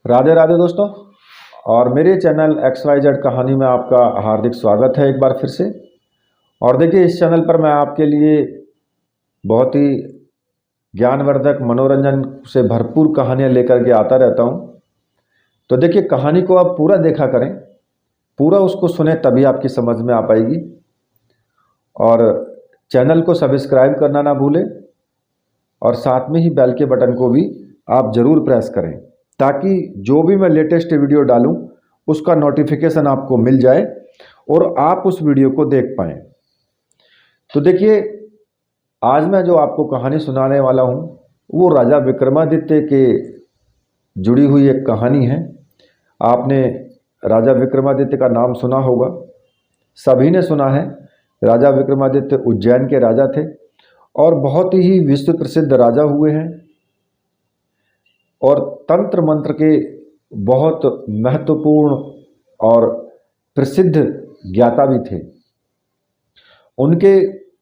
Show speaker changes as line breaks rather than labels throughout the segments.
राधे राधे दोस्तों। और मेरे चैनल XYZ कहानी में आपका हार्दिक स्वागत है एक बार फिर से। और देखिए, इस चैनल पर मैं आपके लिए बहुत ही ज्ञानवर्धक, मनोरंजन से भरपूर कहानियाँ लेकर के आता रहता हूँ। तो देखिए, कहानी को आप पूरा देखा करें, पूरा उसको सुने, तभी आपकी समझ में आ पाएगी। और चैनल को सब्सक्राइब करना ना भूलें और साथ में ही बेल के बटन को भी आप ज़रूर प्रेस करें, ताकि जो भी मैं लेटेस्ट वीडियो डालूं उसका नोटिफिकेशन आपको मिल जाए और आप उस वीडियो को देख पाएँ। तो देखिए, आज मैं जो आपको कहानी सुनाने वाला हूं वो राजा विक्रमादित्य के जुड़ी हुई एक कहानी है। आपने राजा विक्रमादित्य का नाम सुना होगा, सभी ने सुना है। राजा विक्रमादित्य उज्जैन के राजा थे और बहुत ही विश्व प्रसिद्ध राजा हुए हैं और तंत्र मंत्र के बहुत महत्वपूर्ण और प्रसिद्ध ज्ञाता भी थे। उनके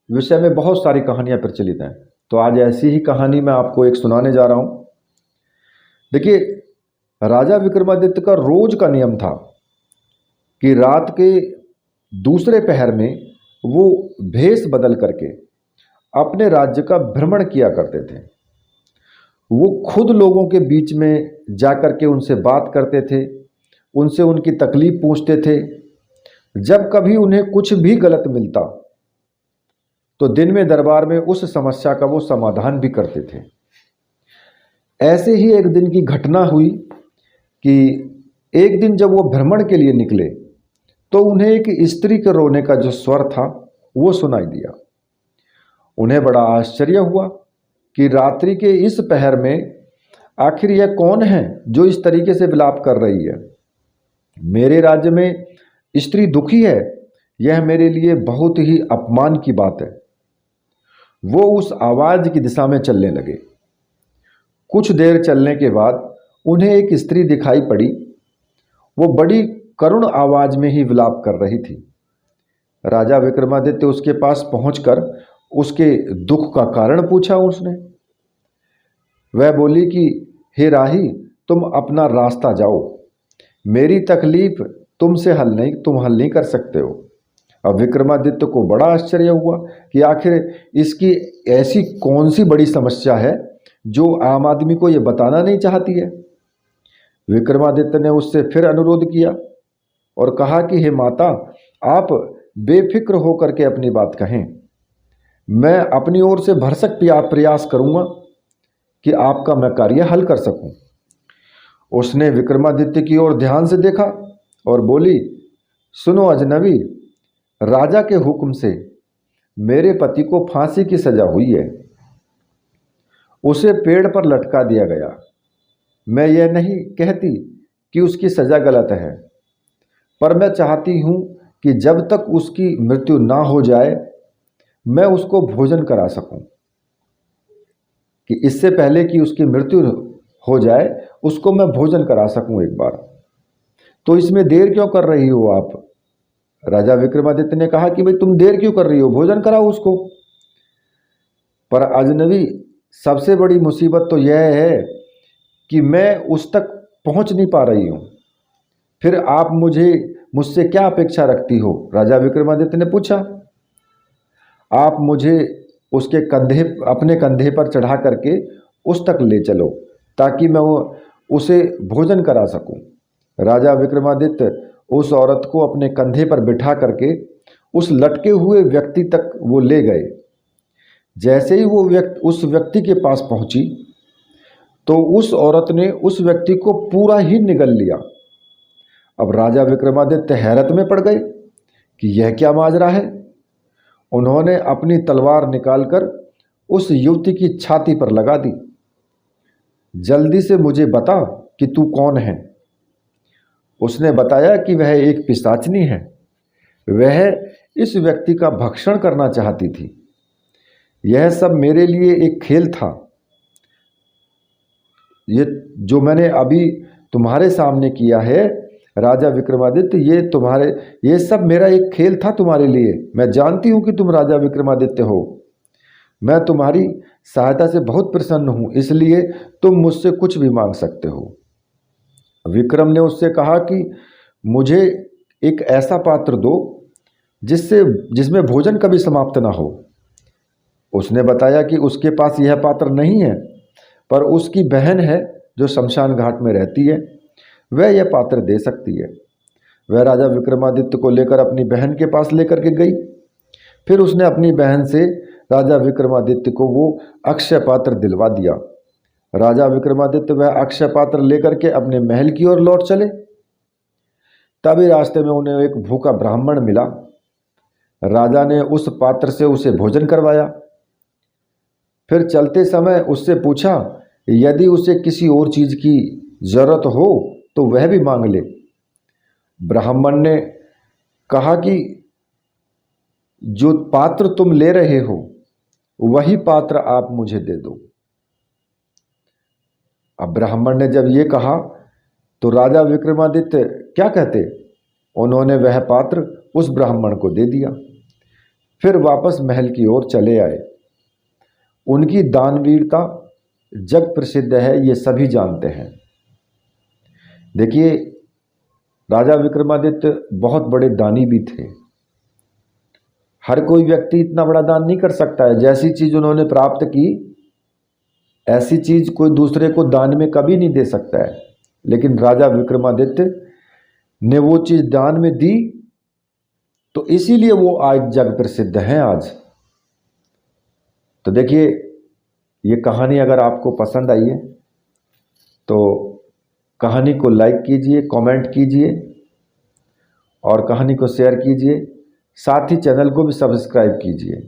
विषय में बहुत सारी कहानियां प्रचलित हैं। तो आज ऐसी ही कहानी मैं आपको एक सुनाने जा रहा हूं। देखिए, राजा विक्रमादित्य का रोज का नियम था कि रात के दूसरे पहर में वो भेष बदल करके अपने राज्य का भ्रमण किया करते थे। वो खुद लोगों के बीच में जाकर के उनसे बात करते थे, उनसे उनकी तकलीफ पूछते थे। जब कभी उन्हें कुछ भी गलत मिलता तो दिन में दरबार में उस समस्या का वो समाधान भी करते थे। ऐसे ही एक दिन की घटना हुई कि एक दिन जब वो भ्रमण के लिए निकले तो उन्हें एक स्त्री के रोने का जो स्वर था वो सुनाई दिया। उन्हें बड़ा आश्चर्य हुआ कि रात्रि के इस पहर में आखिर यह कौन है जो इस तरीके से विलाप कर रही है। मेरे राज्य में स्त्री दुखी है, यह मेरे लिए बहुत ही अपमान की बात है। वो उस आवाज की दिशा में चलने लगे। कुछ देर चलने के बाद उन्हें एक स्त्री दिखाई पड़ी। वो बड़ी करुण आवाज में ही विलाप कर रही थी। राजा विक्रमादित्य उसके पास पहुंचकर उसके दुख का कारण पूछा। उसने वह बोली कि हे राही, तुम अपना रास्ता जाओ, मेरी तकलीफ तुम हल नहीं कर सकते हो। अब विक्रमादित्य को बड़ा आश्चर्य हुआ कि आखिर इसकी ऐसी कौन सी बड़ी समस्या है जो आम आदमी को ये बताना नहीं चाहती है। विक्रमादित्य ने उससे फिर अनुरोध किया और कहा कि हे माता, आप बेफिक्र होकर के अपनी बात कहें। मैं अपनी ओर से भरसक प्रयास करूंगा कि आपका मैं कार्य हल कर सकूं। उसने विक्रमादित्य की ओर ध्यान से देखा और बोली, सुनो अजनबी, राजा के हुक्म से मेरे पति को फांसी की सजा हुई है। उसे पेड़ पर लटका दिया गया। मैं यह नहीं कहती कि उसकी सजा गलत है, पर मैं चाहती हूं कि जब तक उसकी मृत्यु ना हो जाए मैं उसको भोजन करा सकूं, कि इससे पहले कि उसकी मृत्यु हो जाए उसको मैं भोजन करा सकूं एक बार। तो इसमें देर क्यों कर रही हो आप? राजा विक्रमादित्य ने कहा कि भाई तुम देर क्यों कर रही हो, भोजन कराओ उसको। पर अजनबी, सबसे बड़ी मुसीबत तो यह है कि मैं उस तक पहुंच नहीं पा रही हूं। फिर आप मुझसे क्या अपेक्षा रखती हो? राजा विक्रमादित्य ने पूछा। आप मुझे उसके अपने कंधे पर चढ़ा करके उस तक ले चलो ताकि मैं उसे भोजन करा सकूं। राजा विक्रमादित्य उस औरत को अपने कंधे पर बिठा करके उस लटके हुए व्यक्ति तक वो ले गए। जैसे ही वो उस व्यक्ति के पास पहुंची तो उस औरत ने उस व्यक्ति को पूरा ही निगल लिया। अब राजा विक्रमादित्य हैरत में पड़ गए कि यह क्या माजरा है। उन्होंने अपनी तलवार निकालकर उस युवती की छाती पर लगा दी। जल्दी से मुझे बता कि तू कौन है। उसने बताया कि वह एक पिशाचिनी है। वह इस व्यक्ति का भक्षण करना चाहती थी। यह सब मेरे लिए एक खेल था। ये जो मैंने अभी तुम्हारे सामने किया है राजा विक्रमादित्य, ये सब मेरा एक खेल था तुम्हारे लिए। मैं जानती हूं कि तुम राजा विक्रमादित्य हो। मैं तुम्हारी सहायता से बहुत प्रसन्न हूं, इसलिए तुम मुझसे कुछ भी मांग सकते हो। विक्रम ने उससे कहा कि मुझे एक ऐसा पात्र दो जिसमें भोजन कभी समाप्त ना हो। उसने बताया कि उसके पास यह पात्र नहीं है, पर उसकी बहन है जो शमशान घाट में रहती है, वह यह पात्र दे सकती है। वह राजा विक्रमादित्य को लेकर अपनी बहन के पास लेकर के गई। फिर उसने अपनी बहन से राजा विक्रमादित्य को वो अक्षय पात्र दिलवा दिया। राजा विक्रमादित्य वह अक्षय पात्र लेकर के अपने महल की ओर लौट चले। तभी रास्ते में उन्हें एक भूखा ब्राह्मण मिला। राजा ने उस पात्र से उसे भोजन करवाया। फिर चलते समय उससे पूछा यदि उसे किसी और चीज की जरूरत हो तो वह भी मांग ले। ब्राह्मण ने कहा कि जो पात्र तुम ले रहे हो वही पात्र आप मुझे दे दो। अब ब्राह्मण ने जब ये कहा तो राजा विक्रमादित्य क्या कहते, उन्होंने वह पात्र उस ब्राह्मण को दे दिया। फिर वापस महल की ओर चले आए। उनकी दानवीरता जग प्रसिद्ध है, ये सभी जानते हैं। देखिए, राजा विक्रमादित्य बहुत बड़े दानी भी थे। हर कोई व्यक्ति इतना बड़ा दान नहीं कर सकता है। जैसी चीज उन्होंने प्राप्त की ऐसी चीज कोई दूसरे को दान में कभी नहीं दे सकता है, लेकिन राजा विक्रमादित्य ने वो चीज दान में दी, तो इसीलिए वो आज जग प्रसिद्ध हैं आज। तो देखिए, ये कहानी अगर आपको पसंद आई है तो कहानी को लाइक कीजिए, कमेंट कीजिए और कहानी को शेयर कीजिए। साथ ही चैनल को भी सब्सक्राइब कीजिए।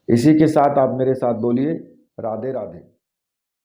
इसी के साथ आप मेरे साथ बोलिए राधे राधे।